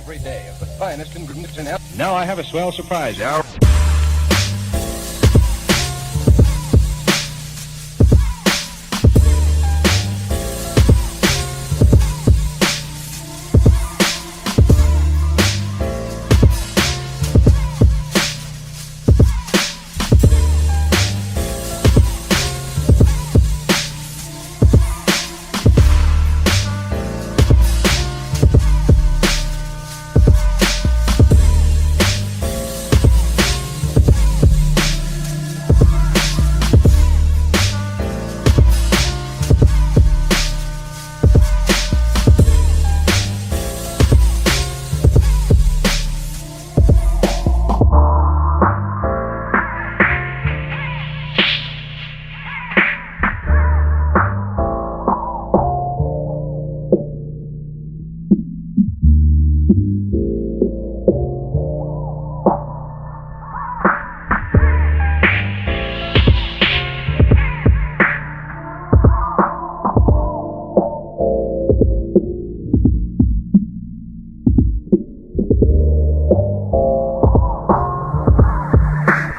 every day of the finest ingredients in health. Now I have a swell surprise.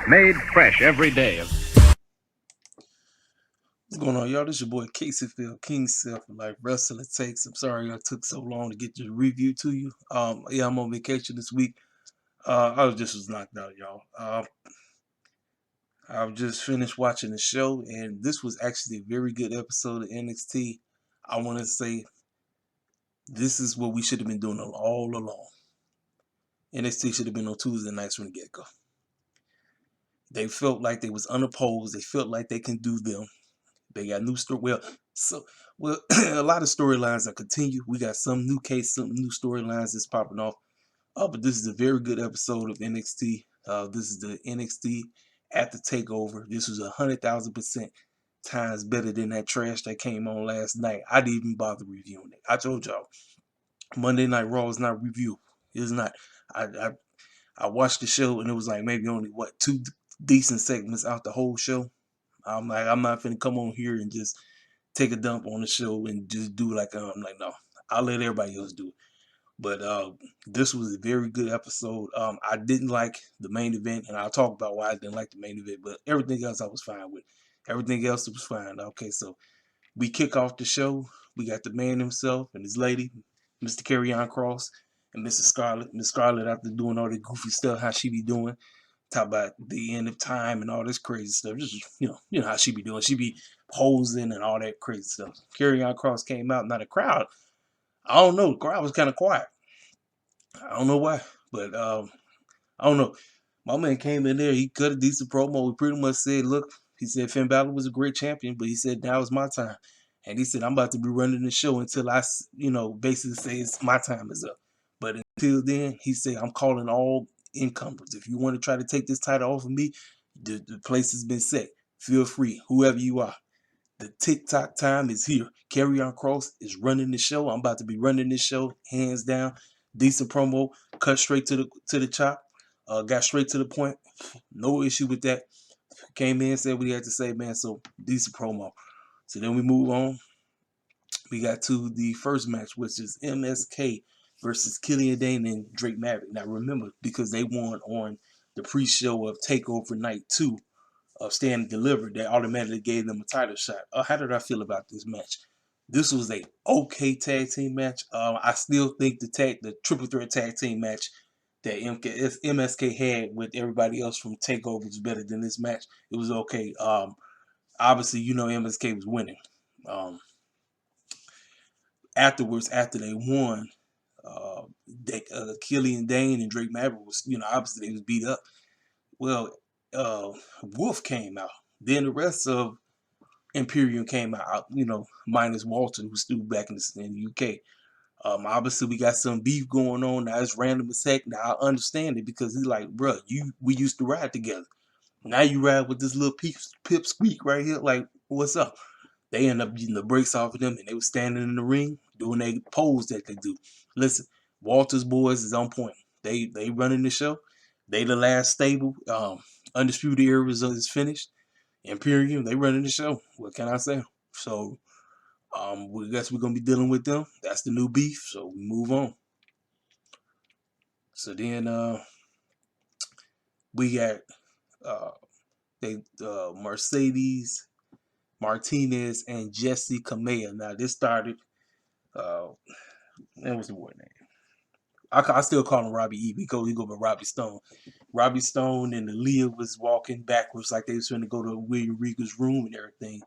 Made fresh every day. What's going on, y'all? This your boy Casey Phil, King Self, like Wrestling Takes. I'm sorry I took so long to get the review to you. Yeah, I'm on vacation this week. I was knocked out, y'all. I've just finished watching the show, and this was actually a very good episode of NXT. I want to say this is what we should have been doing all along. NXT should have been on Tuesday nights from the get-go. They felt like they was unopposed. They felt like they can do them. They got new story. Well, a lot of storylines that continue. We got some new case, some new storylines that's popping off. But this is a very good episode of NXT. This is the NXT at the takeover. This was 100,000% times better than that trash that came on last night. I didn't even bother reviewing it. I told y'all, Monday Night Raw is not review. It's not. I watched the show and it was like maybe only two decent segments out the whole show. I'm like, I'm not finna come on here and just take a dump on the show and just do like I'm like, no, I'll let everybody else do it. But this was a very good episode. I didn't like the main event, and I'll talk about why I didn't like the main event, but everything else I was fine with. Everything else was fine. Okay, so we kick off the show. We got the man himself and his lady, Mr. Carrion Cross, and Mrs. Scarlett. Miss Scarlett, after doing all the goofy stuff, how she be doing. Talk about the end of time and all this crazy stuff. Just you know how she be doing. She be posing and all that crazy stuff. Carrion Cross came out. Now the crowd, I don't know. The crowd was kind of quiet. I don't know why, but I don't know. My man came in there. He cut a decent promo. He pretty much said, "Look," he said, "Finn Balor was a great champion, but he said now is my time." And he said, "I'm about to be running the show until I, basically say it's my time is up. But until then," he said, "I'm calling all incumbents. If you want to try to take this title off of me, the place has been set. Feel free, whoever you are. The TikTok time is here. Carrion Cross is running the show. I'm about to be running this show, hands down. Decent promo, cut straight to the chop. Got straight to the point. No issue with that. Came in, said what he had to say, man. So decent promo. So then we move on. We got to the first match, which is MSK versus Killian and Drake Maverick. Now remember, because they won on the pre-show of TakeOver Night 2 of Stand and Deliver, they automatically gave them a title shot. How did I feel about this match? This was a okay tag team match. I still think the triple threat tag team match that MSK had with everybody else from TakeOver was better than this match. It was okay. Obviously, MSK was winning. Afterwards, after they won, Killian Dane and Drake Maverick was, obviously they was beat up. Well, Wolf came out. Then the rest of Imperium came out, minus Walter, who's still back in the UK. Obviously we got some beef going on. Now it's random as heck. Now I understand it because he's like, bruh, we used to ride together. Now you ride with this little pip squeak right here. Like, what's up? They end up getting the brakes off of them, and they were standing in the ring doing their pose that they do. Listen, Walter's boys is on point. They running the show. They the last stable. Undisputed Era is finished. Imperium, they running the show. What can I say? So, we guess we're gonna be dealing with them. That's the new beef. So we move on. So then we got Mercedes, Martinez, and Jessie Kamehameha. Now this started. That was the boy name. I still call him Robbie E. We go by Robbie Stone. Robbie Stone and Aaliyah was walking backwards like they was trying to go to William Regal's room and everything.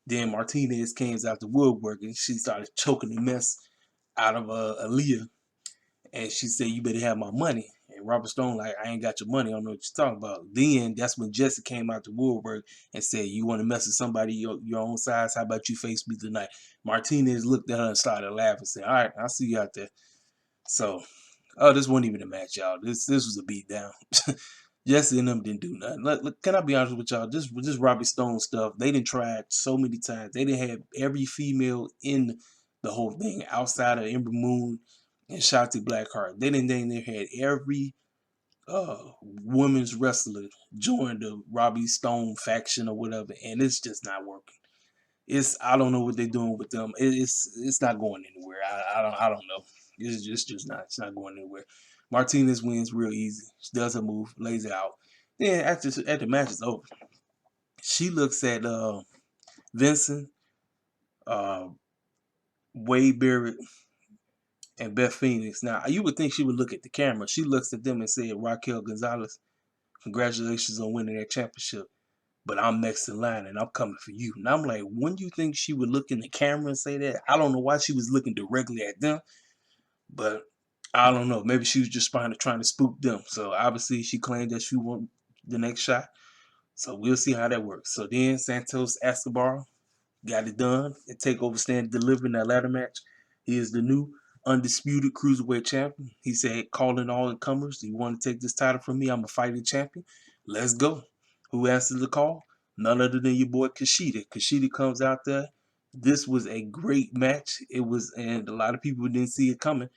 Then Martinez came out the woodwork and she started choking the mess out of Aaliyah. And she said, "You better have my money." And Robert Stone like, "I ain't got your money. I don't know what you're talking about." Then that's when Jessie came out the woodwork and said, "You want to mess with somebody your own size? How about you face me tonight?" Martinez looked at her and started laughing and said, "All right, I'll see you out there." So, this wasn't even a match, y'all. This was a beatdown. Jessie and them didn't do nothing. Look, can I be honest with y'all? This Robbie Stone stuff, they didn't try it so many times. They didn't have every female in the whole thing outside of Ember Moon and Shotzi Blackheart. They had every women's wrestler join the Robbie Stone faction or whatever, and it's just not working. I don't know what they're doing with them. It's not going anywhere. I don't know. It's just not. It's not going anywhere. Martinez wins real easy. She does her move, lays it out. Then after the match is over, she looks at Vincent, Wade Barrett, and Beth Phoenix. Now you would think she would look at the camera. She looks at them and said, "Raquel Gonzalez, congratulations on winning that championship. But I'm next in line and I'm coming for you." And I'm like, when do you think she would look in the camera and say that? I don't know why she was looking directly at them, but I don't know. Maybe she was just trying to spook them. So obviously she claimed that she won the next shot. So we'll see how that works. So then Santos Escobar got it done and TakeOver stand delivering that ladder match. He is the new undisputed cruiserweight champion. He said, "Calling all incomers. You want to take this title from me? I'm a fighting champion. Let's go." Who answered the call? None other than your boy Kushida. Kushida comes out there. This was a great match. It was, and a lot of people didn't see it coming.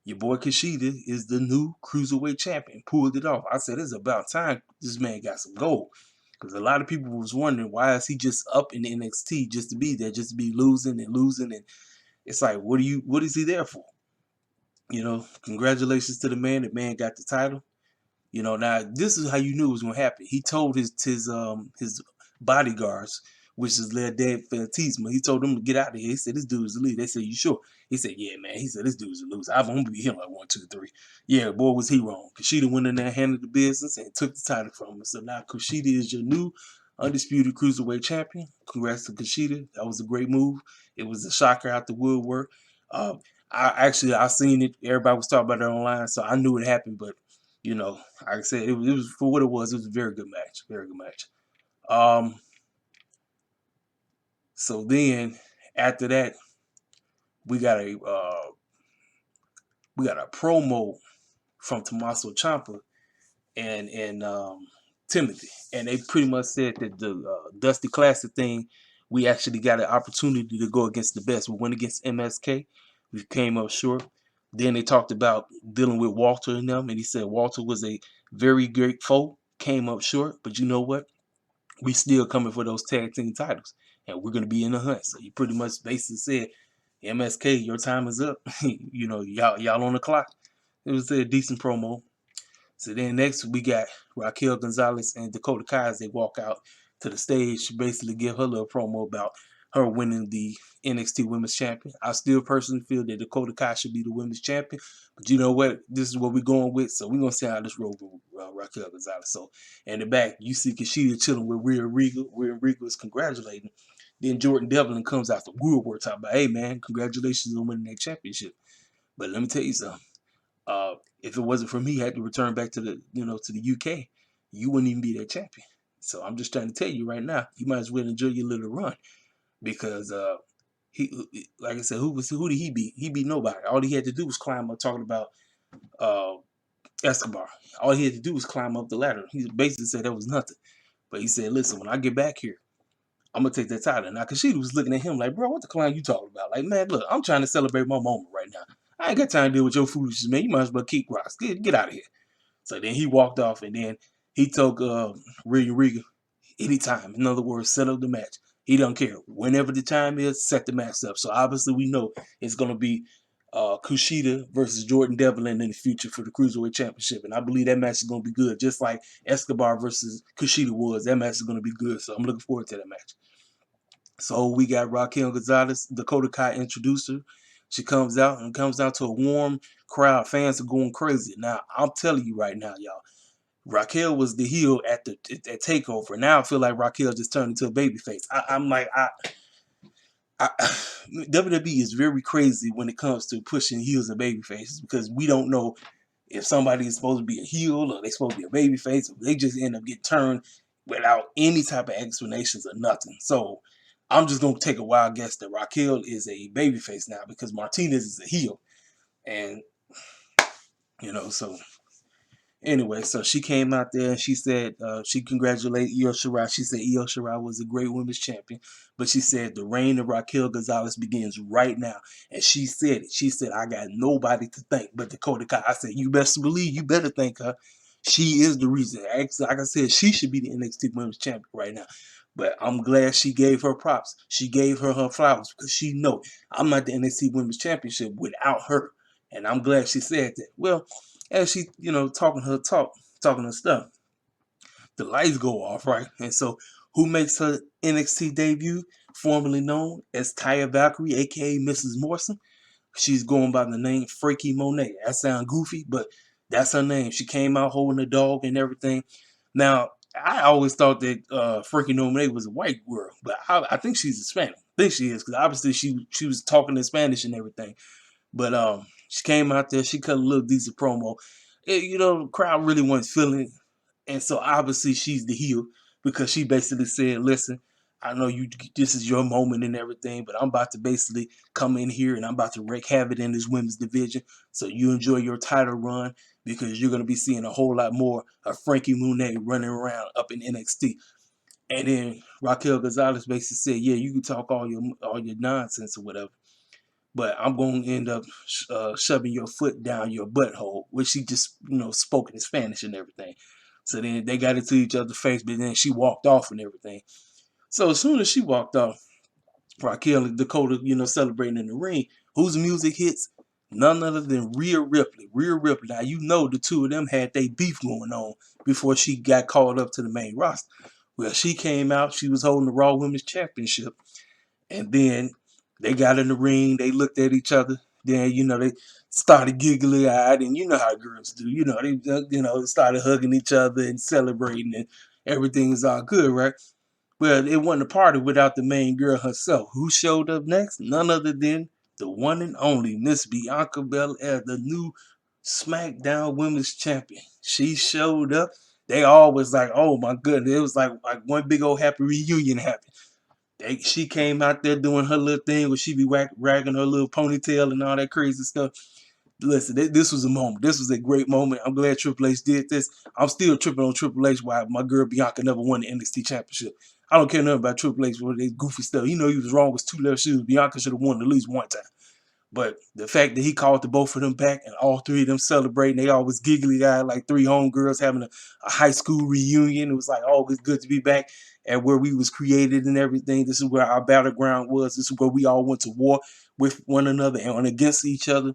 Your boy Kushida is the new cruiserweight champion. Pulled it off. I said, it's about time this man got some gold. Because a lot of people was wondering, why is he just up in the NXT just to be there, just to be losing and losing. And it's like, what is he there for? Congratulations to the man. The man got the title. Now this is how you knew it was gonna happen. He told his bodyguards, which is led Dave Fantasma, he told them to get out of here. He said, "This dude's the lead." They said, "You sure?" He said, "Yeah, man." He said, "This dude's a loser. I'm gonna be him like 1, 2, 3." Yeah, boy, was he wrong. Kushida went in there, handled the business, and took the title from him. So now Kushida is your new undisputed cruiserweight champion. Congrats to Kushida. That was a great move. It was a shocker out the woodwork. I seen it. Everybody was talking about it online, so I knew it happened. But like I said, it was for what it was. It was a very good match. Very good match. So then after that, we got a promo from Tommaso Ciampa and Timothy, and they pretty much said that the Dusty Classic thing, we actually got an opportunity to go against the best. We went against MSK, we came up short. Then they talked about dealing with Walter and them, and he said Walter was a very great foe, came up short, but you know what? We still coming for those tag team titles, and we're gonna be in the hunt. So he pretty much basically said, MSK, your time is up. Y'all on the clock. It was a decent promo. So then next we got Raquel Gonzalez and Dakota Kai as they walk out to the stage to basically give her little promo about her winning the NXT Women's Champion. I still personally feel that Dakota Kai should be the Women's Champion, but you know what? This is what we're going with, so we're going to see how this road with Raquel Gonzalez. So in the back, you see Kushida chilling with Rhea Regal. Rhea Regal is congratulating. Then Jordan Devlin comes out the woodwork talking about, "Hey man, congratulations on winning that championship. But let me tell you something. If it wasn't for me, he had to return back to the UK, you wouldn't even be that champion. So I'm just trying to tell you right now, you might as well enjoy your little run, because he, like I said, who did he beat? He beat nobody. All he had to do was climb up." Talking about Escobar, all he had to do was climb up the ladder. He basically said that was nothing. But he said, "Listen, when I get back here, I'm gonna take that title." Now Kushida was looking at him like, "Bro, what the clown you talking about? Like, man, look, I'm trying to celebrate my moment right now. I ain't got time to deal with your foolishness, man. You might as well kick rocks. Get out of here." So then he walked off, and then he told Rhea Regal, anytime. In other words, set up the match. He don't care. Whenever the time is, set the match up. So obviously we know it's gonna be Kushida versus Jordan Devlin in the future for the Cruiserweight Championship. And I believe that match is going to be good, just like Escobar versus Kushida was. That match is going to be good, so I'm looking forward to that match. So we got Raquel Gonzalez, Dakota Kai introduced her. She comes out and comes out to a warm crowd. Fans are going crazy. Now, I'm telling you right now, y'all, Raquel was the heel at TakeOver. Now I feel like Raquel just turned into a babyface. WWE is very crazy when it comes to pushing heels and babyfaces because we don't know if somebody is supposed to be a heel or they're supposed to be a babyface. Or they just end up getting turned without any type of explanations or nothing. So I'm just gonna take a wild guess that Raquel is a babyface now because Martinez is a heel, and so. Anyway, so she came out there and she said she congratulated Io Shirai. She said Io Shirai was a great women's champion, but she said the reign of Raquel Gonzalez begins right now. And she said it. She said, I got nobody to thank but Dakota Kai. I said, you best believe you better thank her. She is the reason. Actually, like I said, she should be the NXT women's champion right now. But I'm glad she gave her props. She gave her flowers because she know I'm not the NXT women's championship without her. And I'm glad she said that. Well, as she, talking her stuff, the lights go off, right? And so who makes her NXT debut, formerly known as Taya Valkyrie, aka Mrs. Morrison? She's going by the name Freaky Monet. That sounds goofy, but that's her name. She came out holding a dog and everything. Now, I always thought that Freaky Monet was a white girl, but I think she's Hispanic. I think she is, because obviously she was talking in Spanish and everything. But she came out there, she cut a little decent promo. The crowd really wasn't feeling it. And so obviously she's the heel because she basically said, listen, I know this is your moment and everything, but I'm about to basically come in here and I'm about to wreak havoc in this women's division. So you enjoy your title run because you're going to be seeing a whole lot more of Frankie Monet running around up in NXT. And then Raquel Gonzalez basically said, yeah, you can talk all your nonsense or whatever, but I'm going to end up shoving your foot down your butthole, which she just, spoke in Spanish and everything. So then they got into each other's face, but then she walked off and everything. So as soon as she walked off, Raquel and Dakota, celebrating in the ring, whose music hits? None other than Rhea Ripley. Rhea Ripley. Now, the two of them had their beef going on before she got called up to the main roster. Well, she came out. She was holding the Raw Women's Championship. And then they got in the ring. They looked at each other. Then, they started giggly-eyed. And you know how girls do. They started hugging each other and celebrating. And everything is all good, right? Well, it wasn't a party without the main girl herself. Who showed up next? None other than the one and only Miss Bianca Belair, the new SmackDown Women's Champion. She showed up. They all was like, oh my goodness. It was like one big old happy reunion happened. She came out there doing her little thing where she be ragging her little ponytail and all that crazy stuff. Listen, this was a moment. This was a great moment. I'm glad Triple H did this. I'm still tripping on Triple H why my girl Bianca never won the NXT Championship. I don't care nothing about Triple H for this goofy stuff. He was wrong with 2 left shoes. Bianca should have won at least one time. But the fact that he called the both of them back and all 3 of them celebrating, they always giggly-eyed like 3 homegirls having a high school reunion. It was like always good to be back at where we was created and everything. This is where our battleground was. This is where we all went to war with one another and against each other.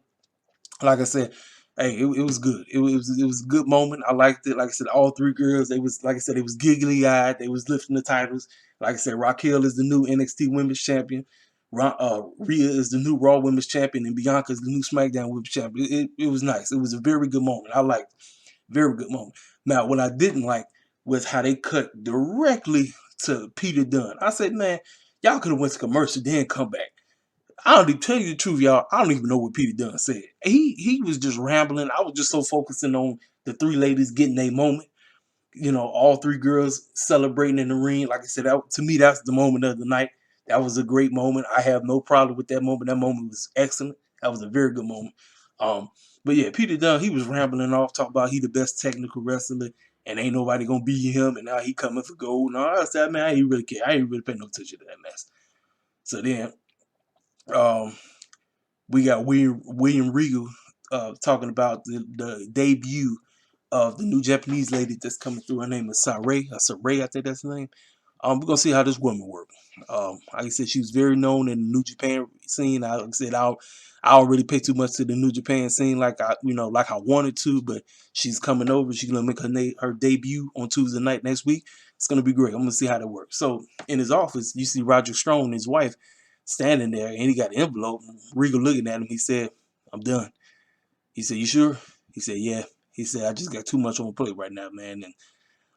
Like I said, hey, it was good. It was a good moment. I liked it. Like I said, all 3 girls, they was giggly eyed. They was lifting the titles. Like I said, Raquel is the new NXT Women's Champion. Rhea is the new Raw Women's Champion, and Bianca is the new SmackDown Women's Champion. It was nice. It was a very good moment. I liked it. Very good moment. Now, what I didn't like was how they cut directly to Peter Dunne. I said, man, y'all could have went to commercial, then come back. I don't even tell you the truth, y'all. I don't even know what Peter Dunne said. He was just rambling. I was just so focusing on the 3 ladies getting their moment. All 3 girls celebrating in the ring. Like I said, to me, that's the moment of the night. That was a great moment. I have no problem with that moment. That moment was excellent. That was a very good moment. But yeah, Peter Dunne, he was rambling off, talking about he the best technical wrestler and ain't nobody gonna beat him, and now he coming for gold. And all that stuff, man, I ain't really care. I ain't really pay no attention to that mess. So then, we got William Regal talking about the debut of the new Japanese lady that's coming through. Her name is Saray. Saray, I think that's the name. We're gonna see how this woman works. Like I said, she was very known in the New Japan scene. Like I said, I don't really pay too much to the New Japan scene like I wanted to, but she's coming over. She's gonna make her debut on Tuesday night next week. It's gonna be great. I'm gonna see how that works. So in his office, you see Roger Strong and his wife standing there, and he got an envelope. Regal looking at him. He said, "I'm done." He said, "You sure?" He said, "Yeah." He said, "I just got too much on the plate right now, man. And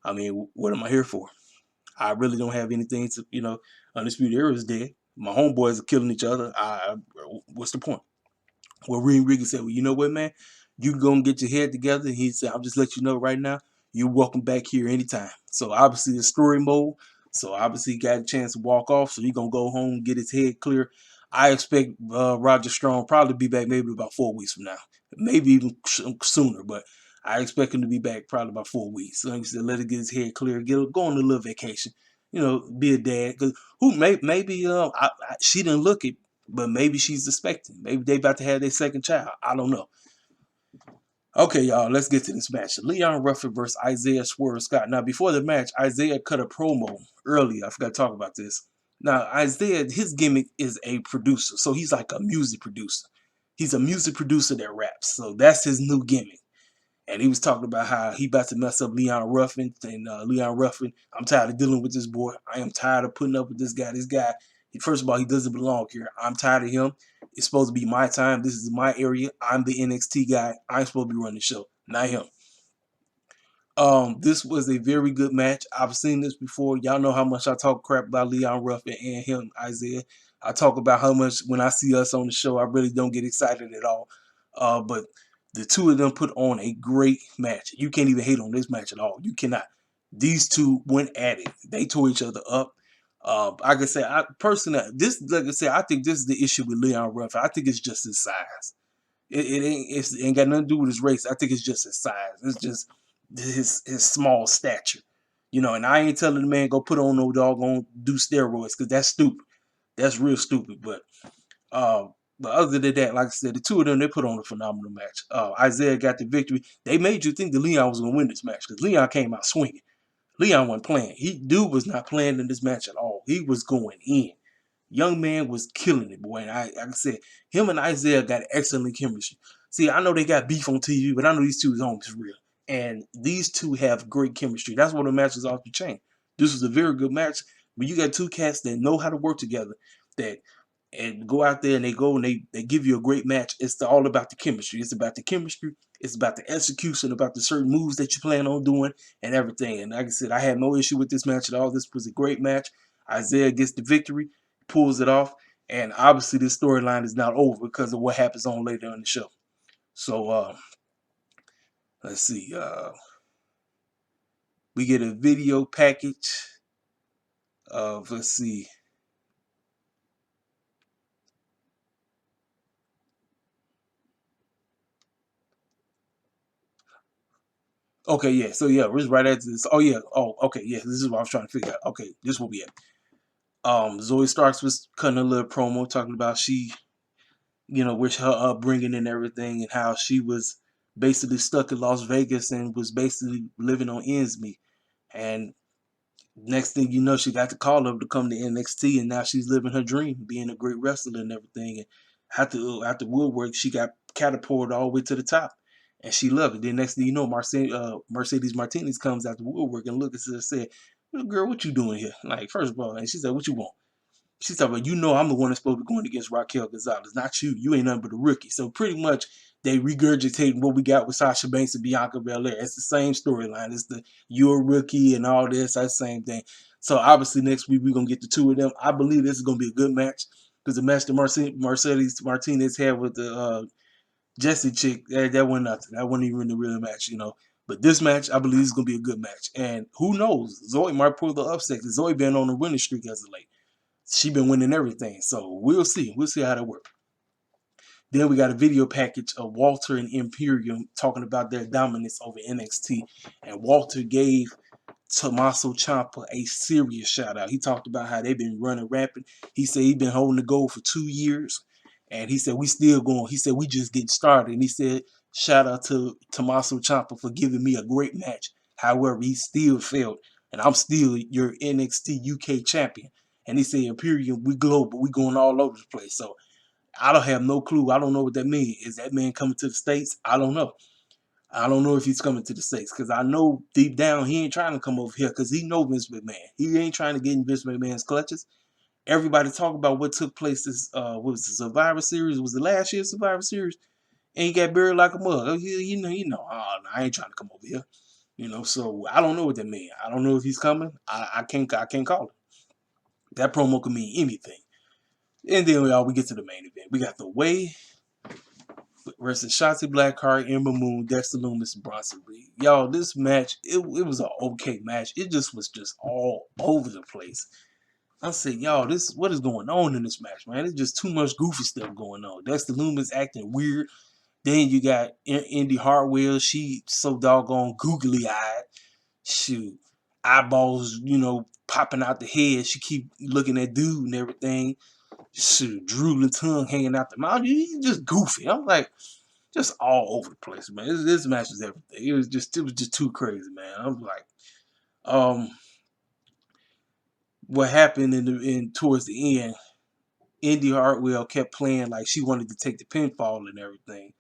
I mean, what am I here for? I really don't have anything to, Undisputed Era is dead. My homeboys are killing each other. What's the point?" Well, Regan said, "Well, you know what, man? You go and get your head together." And he said, "I'll just let you know right now, you're welcome back here anytime." So obviously it's story mode. So obviously he got a chance to walk off. So he's going to go home and get his head clear. I expect Roger Strong probably be back maybe about 4 weeks from now. Maybe even sooner, but I expect him to be back probably about 4 weeks. So he said, let it get his head clear, go on a little vacation, be a dad. Because maybe she didn't look it, but maybe she's expecting. Maybe they about to have their second child. I don't know. Okay, y'all, let's get to this match. Leon Ruffin versus Isaiah Swerve Scott. Now, before the match, Isaiah cut a promo earlier. I forgot to talk about this. Now, Isaiah, his gimmick is a producer. So he's like a music producer. He's a music producer that raps. So that's his new gimmick. And he was talking about how he about to mess up Leon Ruffin. And Leon Ruffin, I'm tired of dealing with this boy. I am tired of putting up with this guy. This guy, first of all, he doesn't belong here. I'm tired of him. It's supposed to be my time. This is my area. I'm the NXT guy. I'm supposed to be running the show, not him. This was a very good match. I've seen this before. Y'all know how much I talk crap about Leon Ruffin and him, Isaiah. I talk about how much when I see us on the show, I really don't get excited at all. But the two of them put on a great match. You can't even hate on this match at all. You cannot. These two went at it. They tore each other up. Like I said, I think this is the issue with Leon Ruffin. I think it's just his size. It ain't got nothing to do with his race. I think it's just his size. It's just his small stature. And I ain't telling the man go put on no doggone do steroids because that's stupid. That's real stupid. But other than that, like I said, the two of them, they put on a phenomenal match. Isaiah got the victory. They made you think that Leon was going to win this match because Leon came out swinging. Leon wasn't playing. Dude was not playing in this match at all. He was going in. Young man was killing it, boy. And like I said, him and Isaiah got excellent chemistry. See, I know they got beef on TV, but I know these two is homies for real. And these two have great chemistry. That's what the match is off the chain. This was a very good match. But you got two cats that know how to work together, and go out there and they give you a great match. It's all about the chemistry. It's about the chemistry. It's about the execution, about the certain moves that you plan on doing and everything. And like I said, I had no issue with this match at all. This was a great match. Isaiah gets the victory, pulls it off, and obviously this storyline is not over because of what happens on later in the show. So let's see. We get a video package of, let's see. Okay, yeah. So yeah, we're right after this. Oh yeah. Oh, okay. Yeah, this is what I was trying to figure out. Okay, this will be it. Zoe Starks was cutting a little promo talking about she, with her upbringing and everything, and how she was basically stuck in Las Vegas and was basically living on ends meet. And next thing you know, she got the call up to come to NXT, and now she's living her dream, being a great wrestler and everything. And after Woodwork, she got catapulted all the way to the top, and she loved it. Then next thing you know, Mercedes Martinez comes after Woodwork and looks at her and said, "Well, girl, what you doing here?" Like, first of all, and she said, "What you want?" She's talking about, I'm the one that's supposed to be going against Raquel Gonzalez, not you. You ain't nothing but a rookie. So pretty much they regurgitating what we got with Sasha Banks and Bianca Belair. It's the same storyline. It's the you're a rookie and all this. That's the same thing. So obviously next week we're going to get the two of them. I believe this is going to be a good match because the match that Mercedes Martinez had with the Jessie chick, that wasn't nothing. That wasn't even the real match, But this match, I believe, is going to be a good match. And who knows? Zoe might pull the upset because Zoe been on a winning streak as of late. She been winning everything. So we'll see. We'll see how that works. Then we got a video package of Walter and Imperium talking about their dominance over NXT. And Walter gave Tommaso Ciampa a serious shout out. He talked about how they've been running rampant. He said he's been holding the gold for 2 years. And he said we still going. He said we just getting started. And he said shout out to Tommaso Ciampa for giving me a great match. However, he still failed and I'm still your NXT UK champion. And he said, period, we global, we going all over the place. So I don't have no clue. I don't know what that means. Is that man coming to the States? I don't know. I don't know if he's coming to the States, because I know deep down he ain't trying to come over here because he know Vince McMahon. He ain't trying to get in Vince McMahon's clutches. Everybody talk about what took place this what was the Survivor Series? Was the last year's Survivor Series? And he got buried like a mug. Oh, oh, no, I ain't trying to come over here. So I don't know what that means. I don't know if he's coming. I can't call it. That promo could mean anything. And then we get to the main event. We got The Way versus Shotzi Blackheart, Ember Moon, Dexter Lumis, and Bronson Reed. Y'all, this match, it was an okay match. It just was just all over the place. I said, y'all, what is going on in this match, man? It's just too much goofy stuff going on. Dexter Lumis acting weird. Then you got Indy Hartwell. She so doggone googly-eyed. Shoot. Eyeballs, popping out the head. She keep looking at dude and everything. Shoot. Drooling tongue hanging out the mouth. You just goofy. I'm like, just all over the place, man. This match was everything. It was just too crazy, man. I'm like, what happened towards the end, Indy Hartwell kept playing like she wanted to take the pinfall and everything.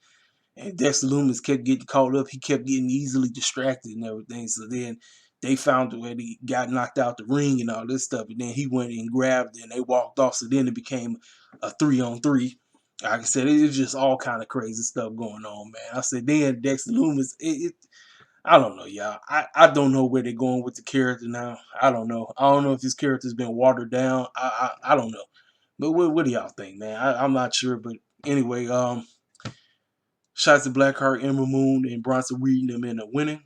And Dexter Lumis kept getting caught up. He kept getting easily distracted and everything. So then they found where he got knocked out the ring and all this stuff. And then he went and grabbed it and they walked off. So then it became a 3-on-3. Like I said, it was just all kind of crazy stuff going on, man. I said, then Dexter Lumis, I don't know, y'all. I don't know where they're going with the character now. I don't know. I don't know if his character's been watered down. I don't know. But what do y'all think, man? I'm not sure. But anyway, Shotzi Blackheart, Ember Moon, and Bronson Reed them ended up winning.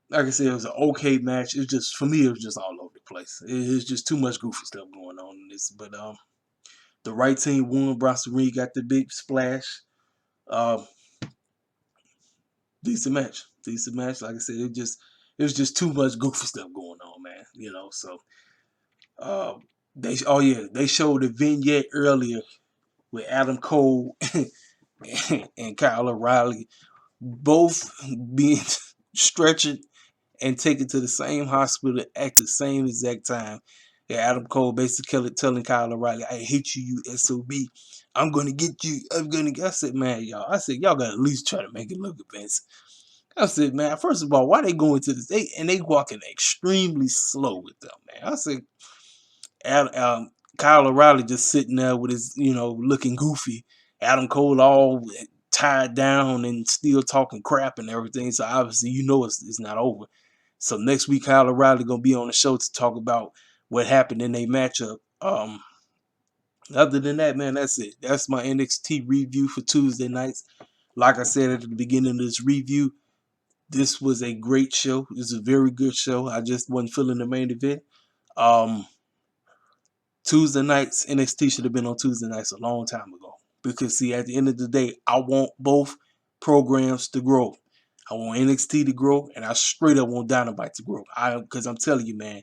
Like I said, it was an okay match. It's just, for me, it was just all over the place. It's just too much goofy stuff going on in this. But the right team won. Bronson Reed got the big splash. Decent match. Like I said, it was just too much goofy stuff going on, man. So they showed a vignette earlier with Adam Cole and Kyle O'Reilly both being stretchered and taken to the same hospital at the same exact time. Yeah, Adam Cole basically telling Kyle O'Reilly, "I hate you, you SOB. I'm gonna get you. I said, man, y'all. I said, y'all gotta at least try to make it look advanced. I said, man, first of all, why they going to this? They walking extremely slow with them, man. I said, Kyle O'Reilly just sitting there with his, looking goofy. Adam Cole all tied down and still talking crap and everything. So obviously, it's not over. So next week, Kyle O'Reilly gonna be on the show to talk about what happened in their matchup. Other than that, man, that's it. That's my NXT review for Tuesday nights. Like I said at the beginning of this review, this was a great show. This is a very good show. I just wasn't feeling the main event. Tuesday nights, NXT should have been on Tuesday nights a long time ago. Because, see, at the end of the day, I want both programs to grow. I want NXT to grow, and I straight up want Dynamite to grow. Because I'm telling you, man,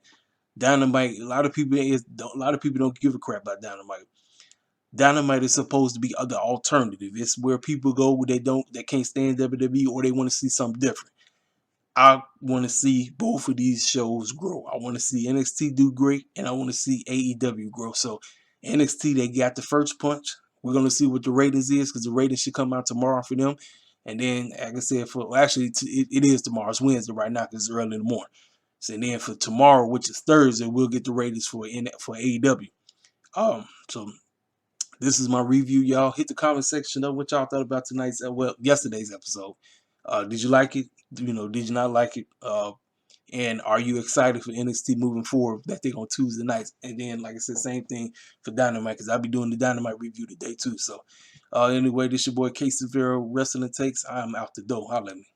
Dynamite, a lot of people don't give a crap about Dynamite. Dynamite is supposed to be the alternative. It's where people go where they can't stand WWE or they want to see something different. I want to see both of these shows grow. I want to see NXT do great, and I want to see AEW grow. So NXT, they got the first punch. We're going to see what the ratings is, because the ratings should come out tomorrow for them. And then, like I said, it is tomorrow. It's Wednesday right now because it's early in the morning. So then for tomorrow, which is Thursday, we'll get the ratings for AEW. So this is my review, y'all. Hit the comment section of what y'all thought about yesterday's episode. Did you like it? Did you not like it? And are you excited for NXT moving forward that they're on Tuesday nights? And then, like I said, same thing for Dynamite, because I'll be doing the Dynamite review today too. So anyway, this your boy K Severo, Wrestling Takes. I'm out the door. Holla at me.